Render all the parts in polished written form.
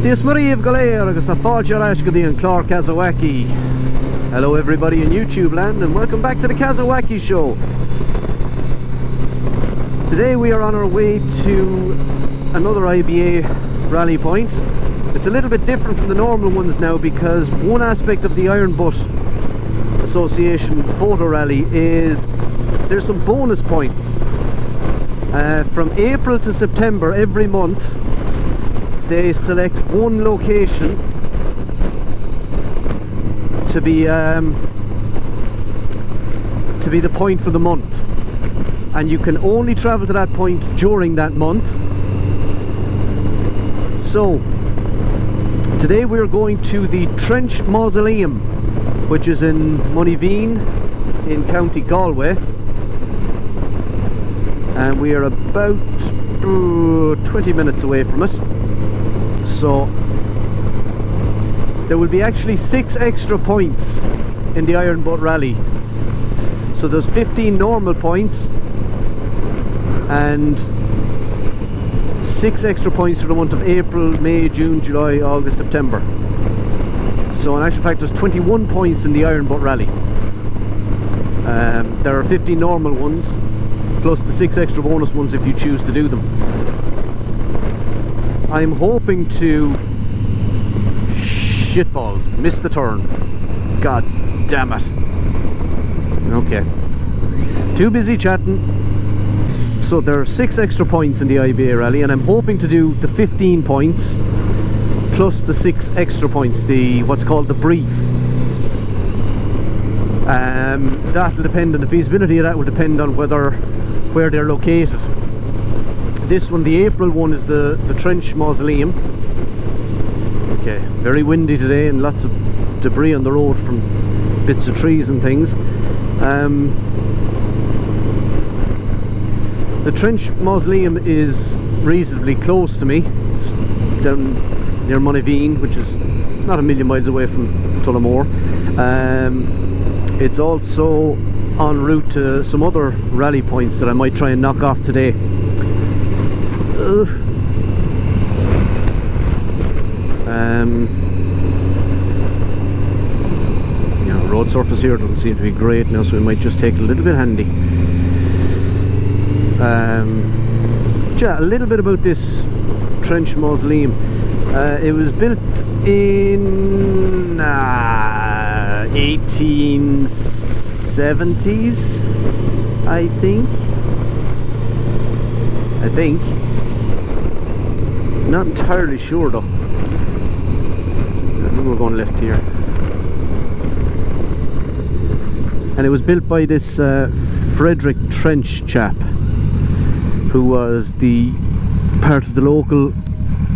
This Maríomh Galéir agus na fáilte leis go dtí an clár Kaza Whaki. Hello everybody in YouTube land and welcome back to the Kaza Whaki show. Today we are on our way to another I.B.A rally point. It's a little bit different from the normal ones now because one aspect of the Iron Butt Association photo rally is there's some bonus points. From April to September every month they select one location to be the point for the month, and you can only travel to that point during that month. So today we're going to the Trench Mausoleum, which is in Moneyveen in County Galway, and we are about 20 minutes away from it. So there will be actually 6 extra points in the Iron Butt Rally. So there's 15 normal points and 6 extra points for the month of April, May, June, July, August, September. So in actual fact there's 21 points in the Iron Butt Rally. There are 15 normal ones plus the 6 extra bonus ones if you choose to do them. I'm hoping to shitballs, miss the turn. God damn it. Okay. Too busy chatting. So there are 6 extra points in the I.B.A rally and I'm hoping to do the 15 points plus the 6 extra points, the what's called the brief. That'll depend on the feasibility of that, will depend on where they're located. This one, the April one, is the Trench Mausoleum. Okay, very windy today and lots of debris on the road from bits of trees and things. The Trench Mausoleum is reasonably close to me. It's down near Moneyveen, which is not a million miles away from Tullamore. It's also en route to some other rally points that I might try and knock off today. Yeah, road surface here doesn't seem to be great now, so we might just take a little bit handy. Yeah, a little bit about this Trench Mausoleum. It was built in 1870s, I think. Not entirely sure though. I think we're going left here. And it was built by this Frederick Trench chap, who was the part of the local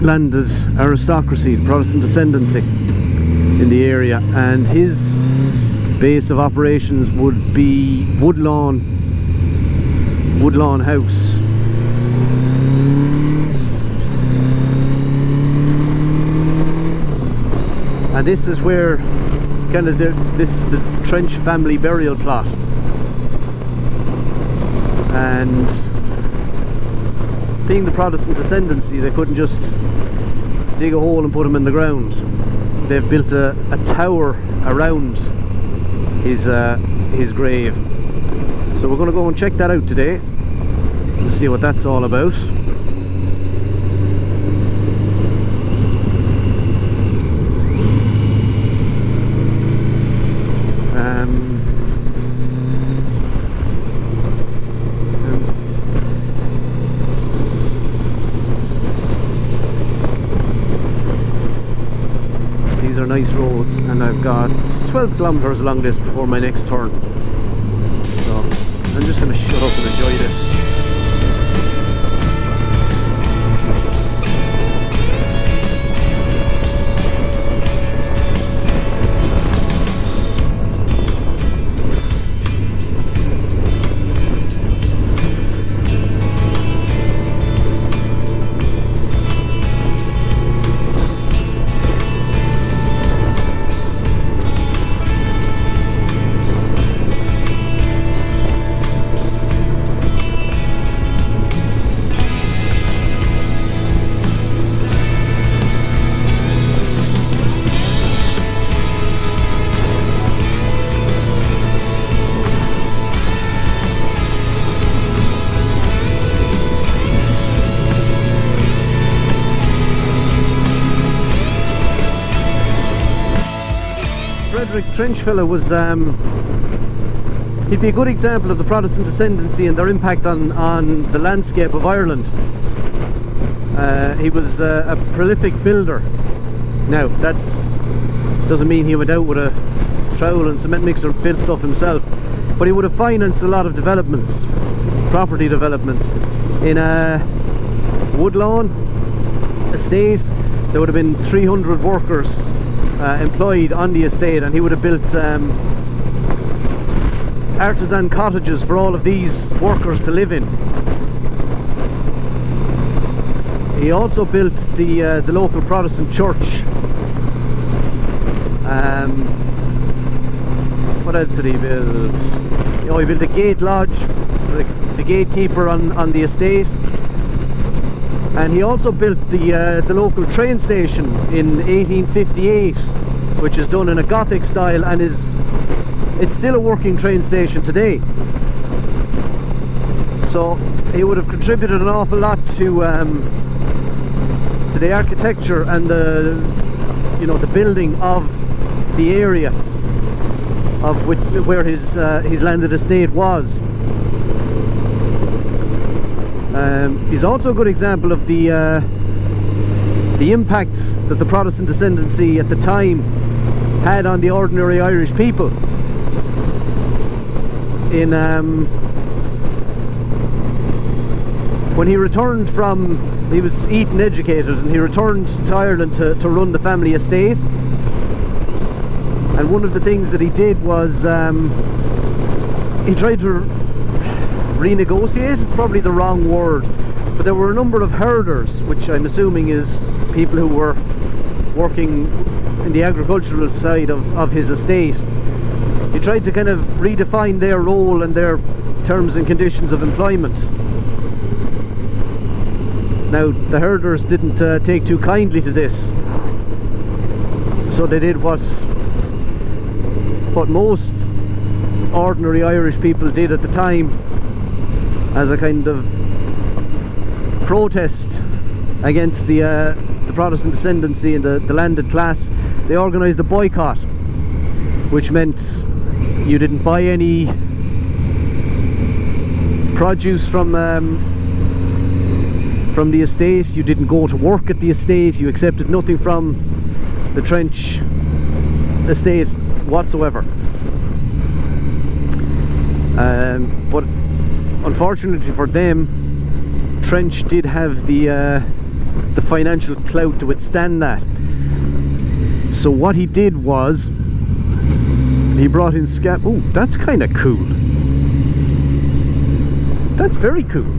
landed aristocracy, the Protestant ascendancy in the area, and his base of operations would be Woodlawn House. And this is where kind of the Trench family burial plot. And being the Protestant ascendancy, they couldn't just dig a hole and put him in the ground. They've built a tower around his grave. So we're going to go and check that out today and see what that's all about. These are nice roads, and I've got 12 kilometers along this before my next turn. So I'm just going to shut up and enjoy this. Trench fella was he'd be a good example of the Protestant ascendancy and their impact on the landscape of Ireland. He was a prolific builder. Now that doesn't mean he went out with a trowel and cement mixer and built stuff himself, but he would have financed a lot of developments, property developments. In a Woodlawn estate, there would have been 300 workers employed on the estate, and he would have built artisan cottages for all of these workers to live in. He also built the local Protestant church. What else did he build? Oh, he built a gate lodge for the gatekeeper on the estate, and he also built the local train station in 1858, which is done in a Gothic style, and it's still a working train station today. So he would have contributed an awful lot to the architecture and the building of the area of where his landed estate was. He's also a good example of the impact that the Protestant ascendancy at the time had on the ordinary Irish people. When he returned he was Eton educated, and he returned to Ireland to run the family estate. And one of the things that he did was he tried to renegotiate. It's probably the wrong word, but there were a number of herders, which I'm assuming is people who were working in the agricultural side of his estate. He tried to kind of redefine their role and their terms and conditions of employment. Now, the herders didn't take too kindly to this, so they did what most ordinary Irish people did at the time as a kind of protest against the Protestant ascendancy and the landed class. They organised a boycott, which meant you didn't buy any produce from the estate, you didn't go to work at the estate, you accepted nothing from the Trench estate whatsoever. But unfortunately for them, Trench did have the financial clout to withstand that. So what he did was he brought in oh, that's kind of cool. That's very cool.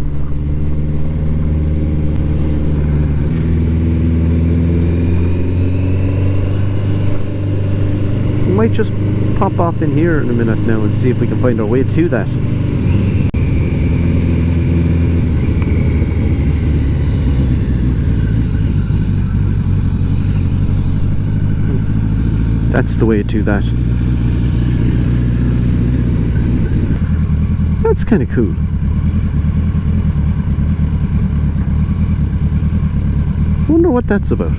We might just pop off in here in a minute now and see if we can find our way to that. That's the way to that. That's kind of cool. I wonder what that's about.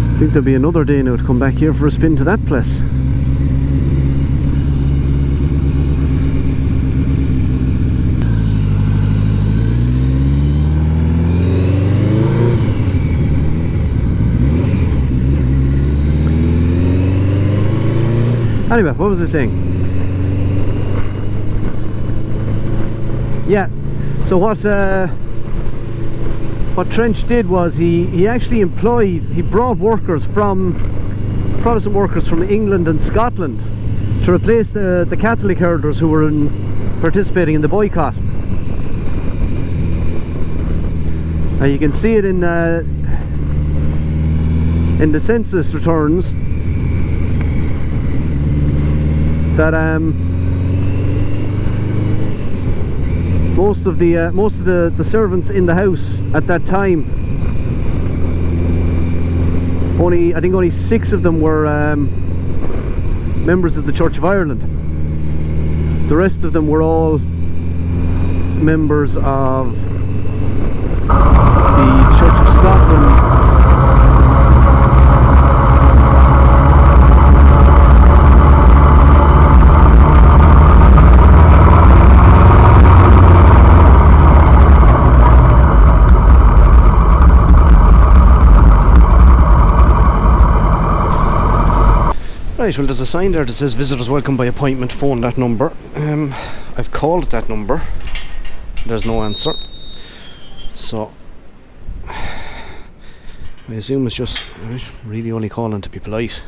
I think there'll be another day now to come back here for a spin to that place. Anyway, what was I saying? Yeah, so what Trench did was he actually brought workers Protestant workers from England and Scotland to replace the Catholic herders who were participating in the boycott. And you can see it in the census returns that most of the servants in the house at that time I think only 6 of them were members of the Church of Ireland. The rest of them were all members of the Church of Scotland. Right, well, there's a sign there that says visitors welcome by appointment, phone that number. I've called that number, there's no answer, so I assume it's just really only calling to be polite.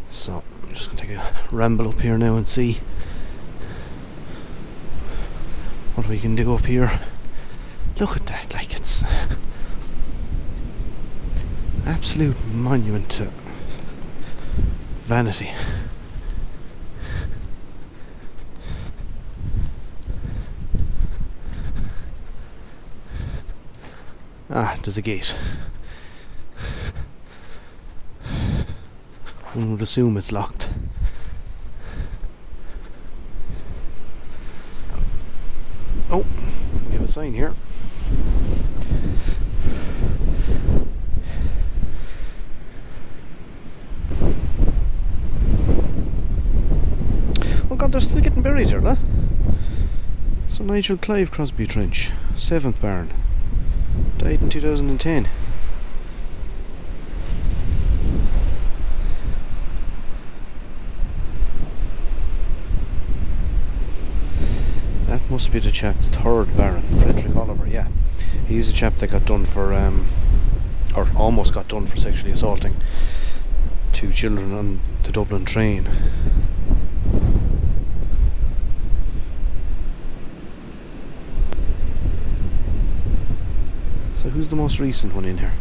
So I'm just going to take a ramble up here now and see what we can do up here. Look at that, like it's absolute monument to vanity. Ah, there's a gate. One would assume it's locked. Oh, we have a sign here. Oh God, they're still getting buried here, huh? So Nigel Clive Crosby Trench, 7th Baron, died in 2010. That must be the chap, the 3rd Baron, Frederick Oliver, yeah. He's the chap that got done for, or almost got done for sexually assaulting 2 children on the Dublin train. So who's the most recent one in here?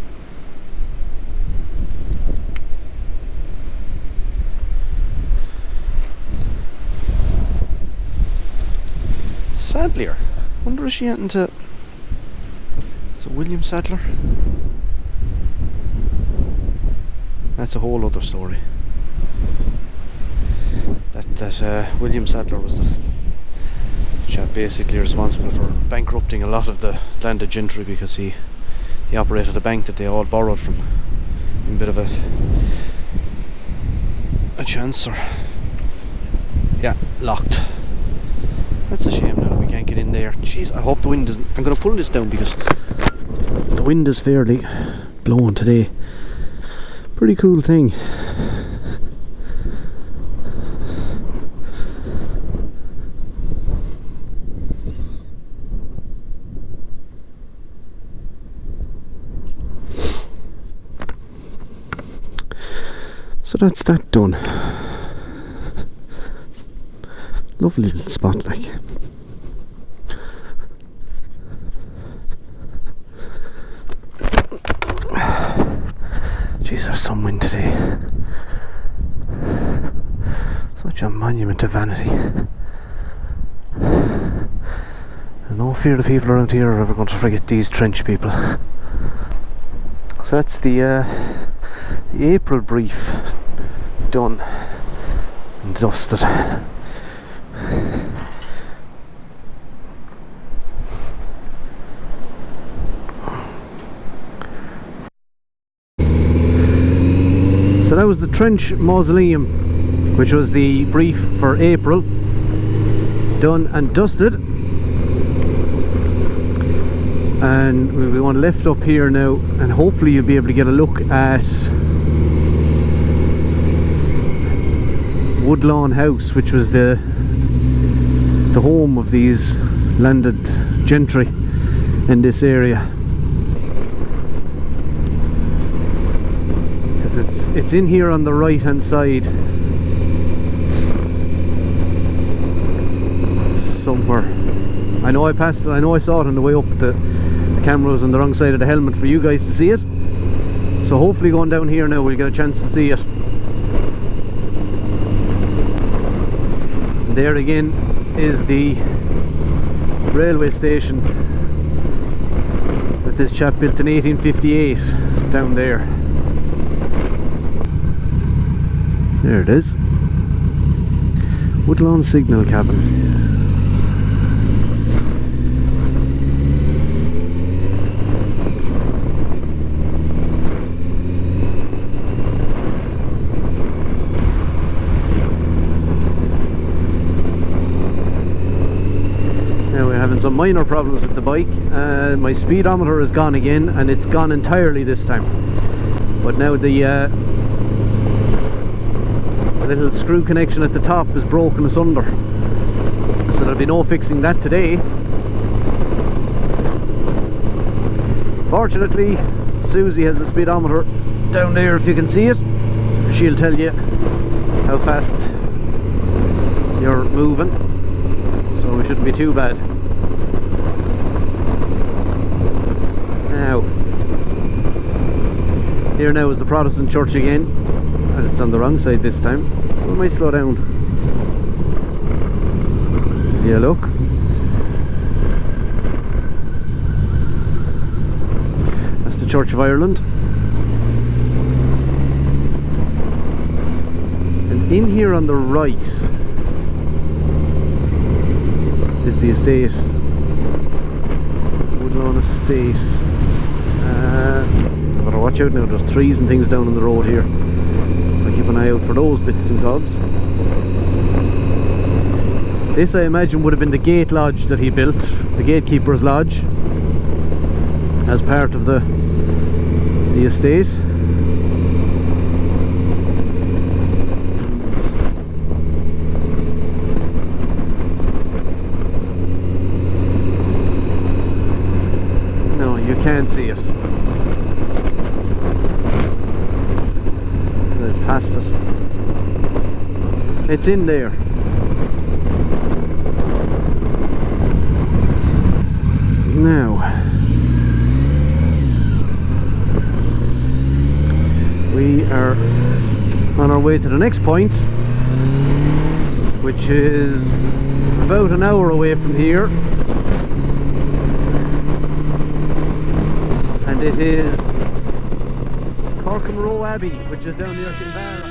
Sadler. Wonder if she happened to... Is it William Sadler? That's a whole other story. That William Sadler was the chap basically responsible for bankrupting a lot of the landed gentry because he operated a bank that they all borrowed from. In a bit of a chance, or... Yeah, locked. That's a shame now that we can't get in there. Jeez, I hope the wind isn't... I'm going to pull this down because the wind is fairly blowing today. Pretty cool thing. So that's that done. Lovely little spot, like. Jeez, there's some wind today. Such a monument to vanity. And no fear the people around here are ever going to forget these trench people. So that's the April brief done and dusted. So that was the Trench Mausoleum, which was the brief for April, done and dusted. And we want to lift up here now, and hopefully you'll be able to get a look at Woodlawn House, which was the home of these landed gentry in this area. Because it's in here on the right hand side somewhere. I know I passed it, I know I saw it on the way up. The camera was on the wrong side of the helmet for you guys to see it. So hopefully going down here now we'll get a chance to see it. And there again is the railway station that this chap built in 1858 down there. There it is. Woodlawn signal cabin. Some minor problems with the bike. My speedometer is gone again, and it's gone entirely this time. But now the little screw connection at the top is broken asunder, so there'll be no fixing that today. Fortunately, Susie has a speedometer down there, if you can see it. She'll tell you how fast you're moving, so we shouldn't be too bad. Now, here now is the Protestant church again, and it's on the wrong side this time. We might slow down. Yeah, look. That's the Church of Ireland. And in here on the right is the estate. Woodlawn estate. I better watch out now, there's trees and things down on the road here. I'll keep an eye out for those bits and bobs. This, I imagine, would have been the gate lodge that he built, the gatekeeper's lodge, as part of the estate. No, you can't see it. They've passed it. It's in there. Now, we are on our way to the next point, which is about an hour away from here, and it is Corcomroe Abbey, which is down near Kinvara.